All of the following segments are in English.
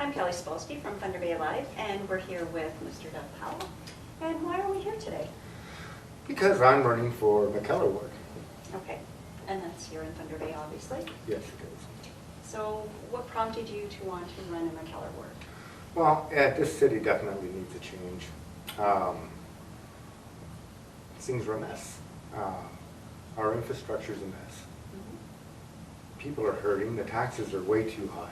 I'm Kelly Spolsky from Thunder Bay Live, and we're here with Mr. Doug Powell. And why are we here today? Because I'm running for McKellar Ward. Okay, and that's here in Thunder Bay, obviously. Yes, it is. So what prompted you to want to run in McKellar Ward? Well, this city definitely needs a change. Things are a mess. Our infrastructure's a mess. People are hurting. The taxes are way too high.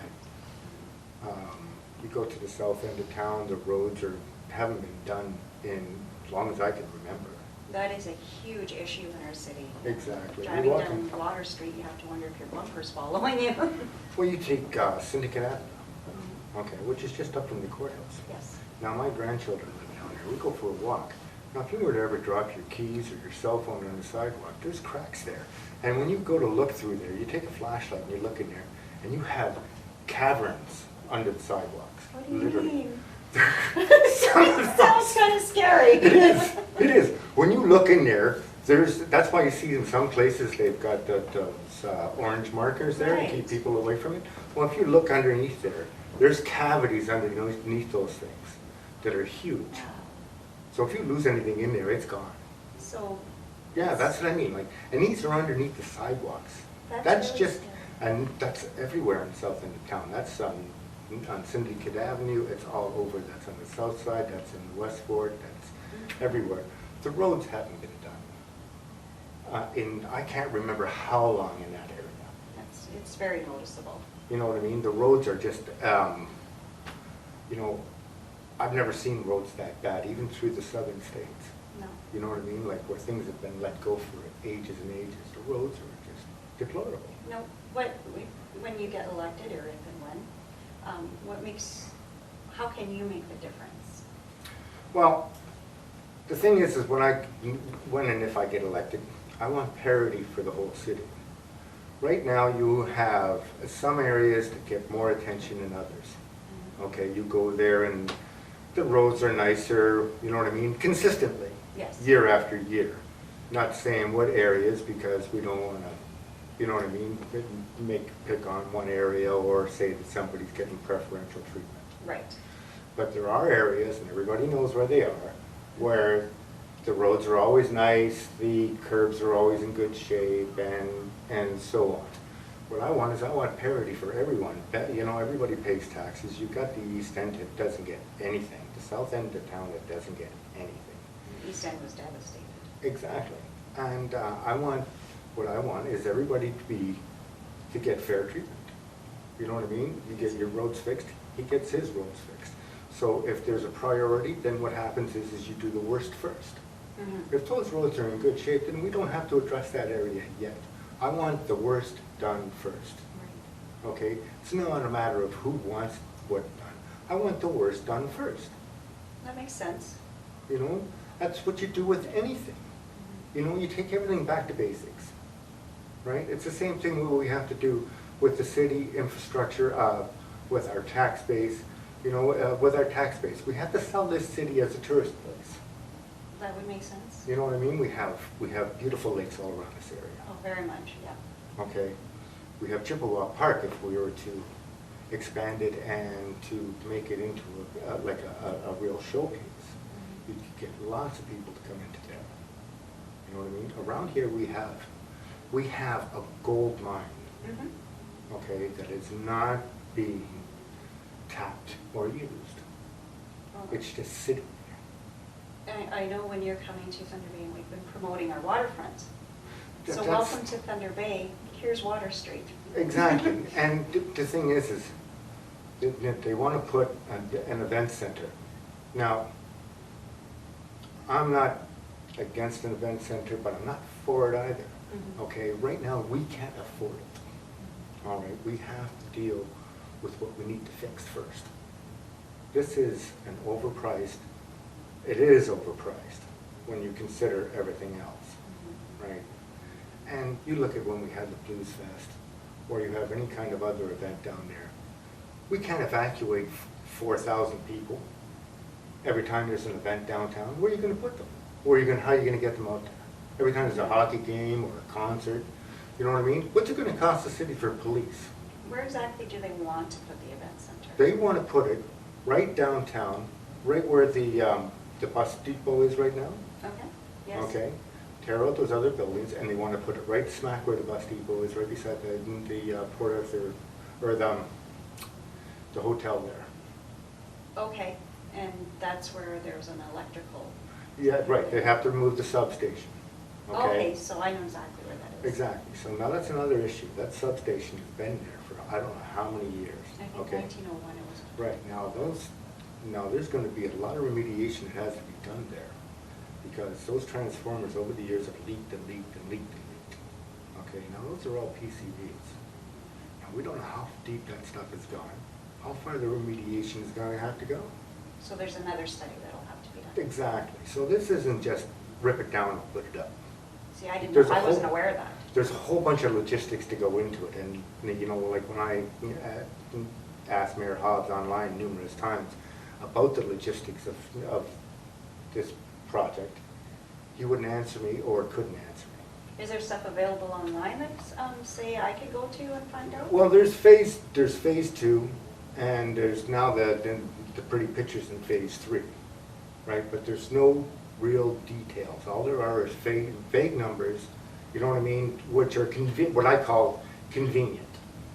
You go to the south end of town, the roads haven't been done in as long as I can remember. That is a huge issue in our city. Exactly. Driving down Water Street, you have to wonder if your bumper's following you. Well, you take Syndicate Avenue, okay, which is just up from the courthouse. Yes. Now, my grandchildren live down there. We go for a walk. Now, if you were to ever drop your keys or your cell phone on the sidewalk, there's cracks there. And when you go to look through there, you take a flashlight and you look in there, and you have caverns under the sidewalks. What do you literally. mean? It Sounds kind of scary. It is. It is. When you look in there, that's why you see in some places they've got those orange markers there to keep people away from it. Well, if you look underneath there, there's cavities underneath those things that are huge. Wow. So if you lose anything in there, it's gone. So. Yeah, that's what I mean. Like, and these are underneath the sidewalks. That's really just, scary. and that's everywhere in the south end of town. That's on Syndicate Avenue. It's all over. That's on the south side. That's in Westport. That's everywhere. The roads haven't been done. I can't remember how long in that area. It's very noticeable. You know what I mean? The roads are just, you know, I've never seen roads that bad, even through the southern states. No. You know what I mean? Like where things have been let go for ages and ages. The roads are just deplorable. No, when you get elected, or if and when, how can you make the difference? Well, the thing is when and if I get elected, I want parity for the whole city. Right now you have some areas that get more attention than others. Okay, you go there and the roads are nicer, you know what I mean, consistently. Yes. Year after year. Not saying what areas because we don't want to, you know what I mean, pick on one area or say that somebody's getting preferential treatment. Right. But there are areas, and everybody knows where they are, where the roads are always nice, the curbs are always in good shape, and so on. What I want is I want parity for everyone. You know, everybody pays taxes. You've got the east end that doesn't get anything. The south end of town that doesn't get anything. The east end was devastated. Exactly. And what I want is everybody to get fair treatment. You know what I mean? You get your roads fixed, he gets his roads fixed. So if there's a priority, then what happens is you do the worst first. If those roads are in good shape, then we don't have to address that area yet. I want the worst done first. Right. Okay? It's not a matter of who wants what done. I want the worst done first. That makes sense. You know? That's what you do with anything. You know, you take everything back to basics. Right? It's the same thing what we have to do with the city infrastructure, with our tax base. You know, with our tax base. We have to sell this city as a tourist place. That would make sense. You know what I mean? We have beautiful lakes all around this area. Oh, very much, yeah. Okay? We have Chippewa Park if we were to expand it and to make it into a real showcase. You could get lots of people to come into town. You know what I mean? Around here we have a gold mine, okay, that is not being tapped or used. It's just sitting there. And I know when you're coming to Thunder Bay, and we've been promoting our waterfront. So That's- welcome to Thunder Bay. Here's Water Street. Exactly. And the thing is that they want to put an event center. Now, I'm not against an event center, but I'm not for it either. Okay, right now we can't afford it. All right, we have to deal with what we need to fix first. This is an overpriced, it is overpriced when you consider everything else, right? And you look at when we had the Blues Fest, or you have any kind of other event down there, we can't evacuate 4,000 people every time there's an event downtown. Where are you going to put them? How are you going to get them out there? Every time there's a hockey game or a concert, you know what I mean? What's it going to cost the city for police? Where exactly do they want to put the event center? They want to put it right downtown, right where the bus depot is right now. Okay, yes. Okay, tear out those other buildings, and they want to put it right smack where the bus depot is, right beside the Port Arthur, or the hotel there. Okay, and that's where there's an electrical. Yeah, right, they have to remove the substation. Okay, so I know exactly where that is. Exactly, so now that's another issue. That substation has been there for I don't know how many years. I think Okay. 1901 it was. Right, now there's gonna be a lot of remediation that has to be done there, because those transformers over the years have leaked and leaked and leaked and leaked. Okay, now those are all PCBs. And we don't know how deep that stuff has gone, how far the remediation is gonna have to go. So there's another study that'll have to be done. Exactly, so this isn't just rip it down and put it up. See, I There's a I wasn't whole- aware of that. There's a whole bunch of logistics to go into it, and, you know, like when I asked Mayor Hobbs online numerous times about the logistics of this project, he wouldn't answer me or couldn't answer me. Is there stuff available online that, say, I could go to and find out? Well, there's phase 2, and there's now the pretty pictures in phase 3, right? But there's no real details. All there are is vague numbers, you know what I mean, which are what I call convenient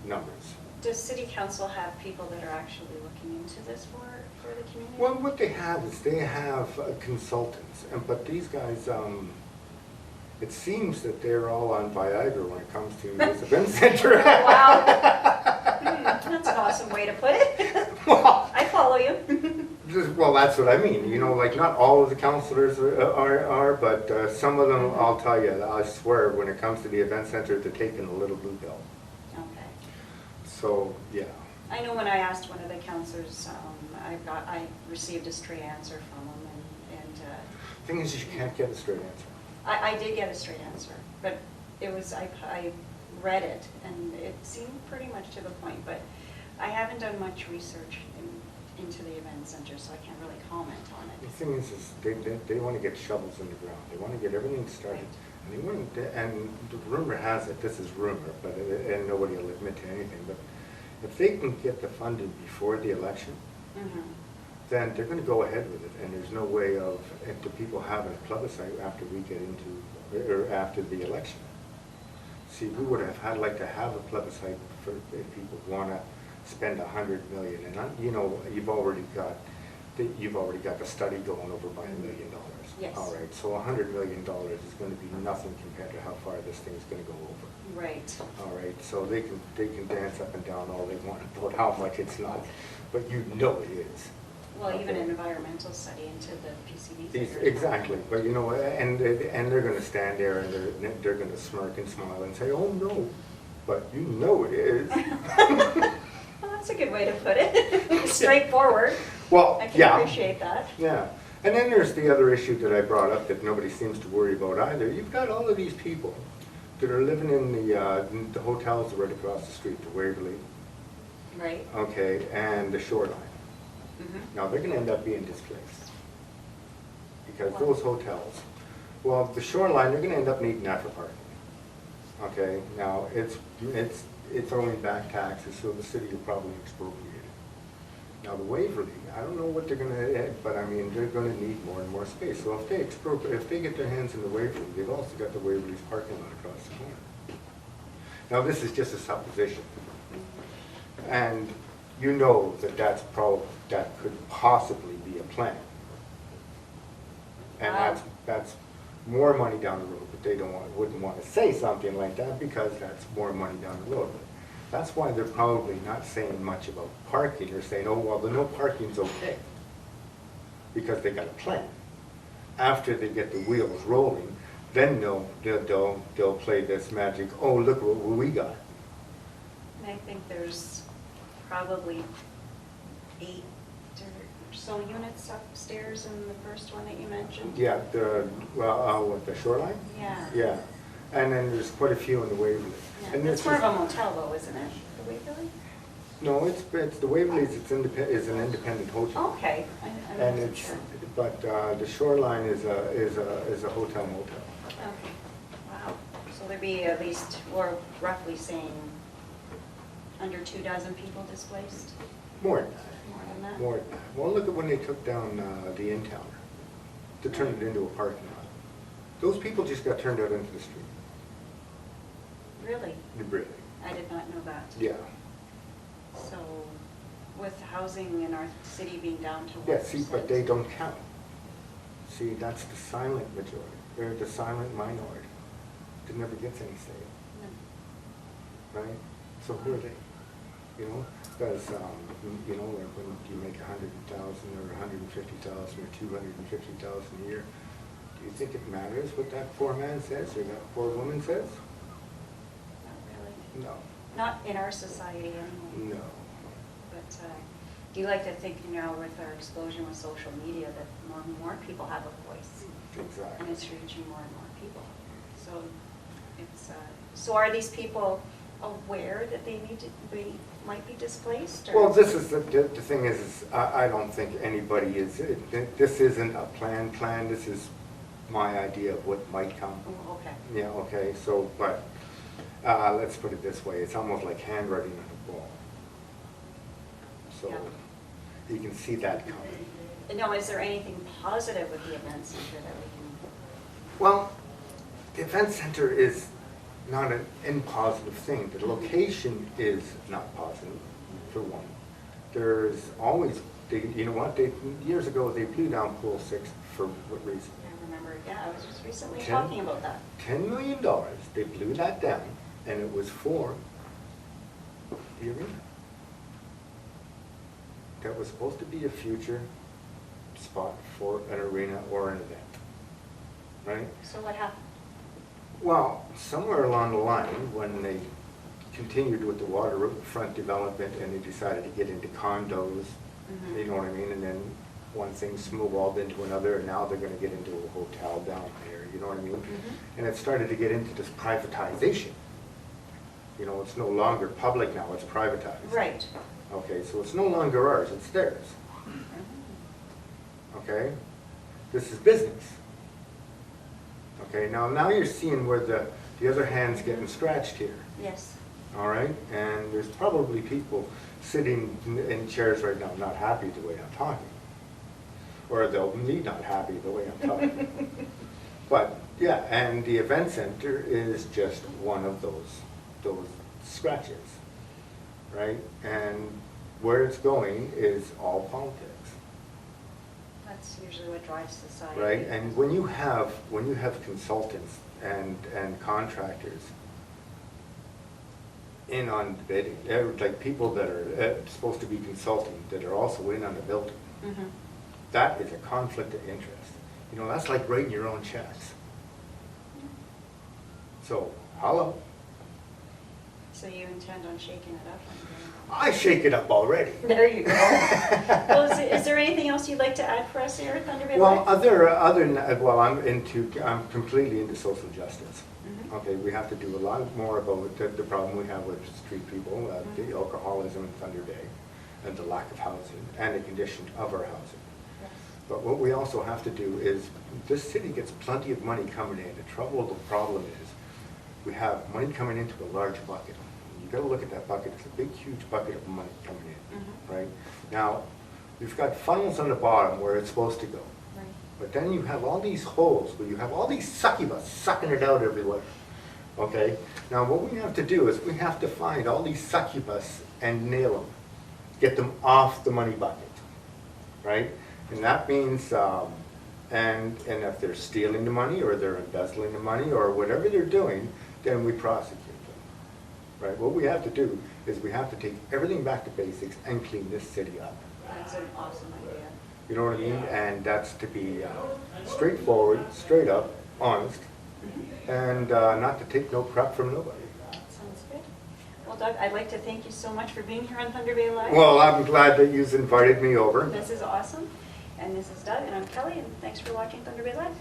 numbers. Does city council have people that are actually looking into this for the community? Well, what they have is they have consultants, but these guys, it seems that they're all on Viagra when it comes to this event center. Wow. That's an awesome way to put it. Well, I follow you. well, that's what I mean. You know, like not all of the councilors are, but some of them, I'll tell you, I swear, when it comes to the event center, they're taking a little blue pill. Okay. So, yeah. I know when I asked one of the councilors, I received a straight answer from them, and Thing is, you can't get a straight answer. I did get a straight answer, but it was, I read it, and it seemed pretty much to the point, but I haven't done much research into the event center, so I can't really comment on The it. thing is they want to get shovels in the ground. They want to get everything started. And the rumor has it, this is rumor, but and nobody will admit to anything, but if they can get the funding before the election, Mhm. then they're going to go ahead with it, and there's no way of the people having a plebiscite after we get into, or after the election. See, we would have like to have a plebiscite for if people want to spend $100 million, and you know, you've already got the study going over by $1 million. Yes. All right, so $100 million is going to be nothing compared to how far this thing is going to go over. Right. All right, so they can dance up and down all they want about how much it's not, but you know it is. Well, even Okay. an environmental study into the PCBs. Exactly, but you know, and they're going to stand there and they're going to smirk and smile and say, "Oh no," but you know it is. Well, that's a good way to put it. Straightforward. Well, I can yeah. appreciate that. Yeah, and then there's the other issue that I brought up that nobody seems to worry about either. You've got all of these people that are living in the hotels right across the street, the Waverly, Right. okay, and the Shoreline. Mhm. Now, they're going to end up being displaced because Why? those hotels, well, the Shoreline, they're going to end up needing that for parking. Okay, now, it's throwing back taxes, so the city will probably expropriate it. Now, the Waverly, I don't know what they're going to, but I mean, they're going to need more and more space. So if they get their hands in the Waverly, they've also got the Waverly's parking lot across the corner. Now, this is just a supposition. And you know that could possibly be a plan. And Wow. that's more money down the road, but they wouldn't want to say something like that because that's more money down the road. That's why they're probably not saying much about parking. They're saying, oh, well, the no parking's okay, because they got a plan. After they get the wheels rolling, then they'll play this magic, oh, look what we got. And I think there's probably 8 or so units upstairs in the first one that you mentioned. Yeah, what, the Shoreline? Yeah. Yeah, and then there's quite a few in the Waverly. Yeah. And It's this more is- of a motel though, isn't it? The Waverly? No, it's the Waverly's, is an independent hotel. Okay. I And wasn't it's, sure. but the Shoreline is a hotel motel. Okay. Wow. So there'd be at least, or roughly saying, under 24 people displaced? More than that. More than that? More than that. Well, look at when they took down the in-towner to turn it into a parking lot. Those people just got turned out into the street. Really? Really. I did not know that. Yeah. So with housing in our city being down to Yeah, 1%. see, but they don't count. See, that's the silent majority. They're the silent minority that never gets any say, No. right? So who are they? You know, because, you know, like when you make 100,000 or 150,000 or 250,000 a year, do you think it matters what that poor man says or that poor woman says? Not really. No. Not in our society anyway. No. But do you like to think now with our explosion with social media that more and more people have a voice? Exactly. And it's reaching more and more people. So it's, so are these people aware that they might be displaced? Or? Well, this is, the thing is I don't think anybody is, this isn't a plan, this is my idea of what might come. Oh, okay. Yeah, okay, so, but, let's put it this way, it's almost like handwriting on the wall. So, Yeah. you can see that coming. No, is there anything positive with the event center that we can? Well, the event center is not an impositive thing. The location is not positive, for one. There's always, you know what, years ago, they blew down Pool 6 for what reason? I remember, yeah, I was just recently 10 talking about that. $10 million, they blew that down, and it was for the arena. That was supposed to be a future spot for an arena or an event, right? So what happened? Well, somewhere along the line, when they continued with the waterfront development and they decided to get into condos, you know what I mean? And then one thing snowballed into another, and now they're going to get into a hotel down there, you know what I mean? And it started to get into this privatization. You know, it's no longer public now, it's privatized. Right. Okay, so it's no longer ours, it's theirs. Okay? This is business. Okay, now you're seeing where the other hand's getting scratched here. Yes. All right? And there's probably people sitting in chairs right now not happy the way I'm talking. Or they'll be not happy the way I'm talking. But, yeah, and the event center is just one of those scratches. Right? And where it's going is all politics. That's usually what drives society. Right? And when you have consultants and contractors in on bidding, like people that are supposed to be consulting that are also in on the building, that is a conflict of interest. You know, that's like writing your own checks. So, hello. So you intend on shaking it up? I shake it up already. There you go. Well, is there anything else you'd like to add for us here at Thunder Bay Well, Live? other than that, well, I'm completely into social justice. Okay, we have to do a lot more about the problem we have with street people, the alcoholism in Thunder Bay, and the lack of housing, and the condition of our housing. Yes. But what we also have to do is, this city gets plenty of money coming in. The problem is, we have money coming into a large bucket. You gotta look at that bucket. It's a big, huge bucket of money coming in, right? Now, you've got funnels on the bottom where it's supposed to go. Right. But then you have all these holes where you have all these succubus sucking it out everywhere. Okay? Now what we have to do is we have to find all these succubus and nail them. Get them off the money bucket. Right? And that means, and if they're stealing the money or they're embezzling the money or whatever they're doing, then we prosecute them. Right? What we have to do is we have to take everything back to basics and clean this city up. That's an awesome idea. You know what I mean? And that's to be straightforward, straight up, honest, and not to take no crap from nobody. Sounds good. Well, Doug, I'd like to thank you so much for being here on Thunder Bay Live. Well, I'm glad that you've invited me over. This is awesome. And this is Doug, and I'm Kelly, and thanks for watching Thunder Bay Live.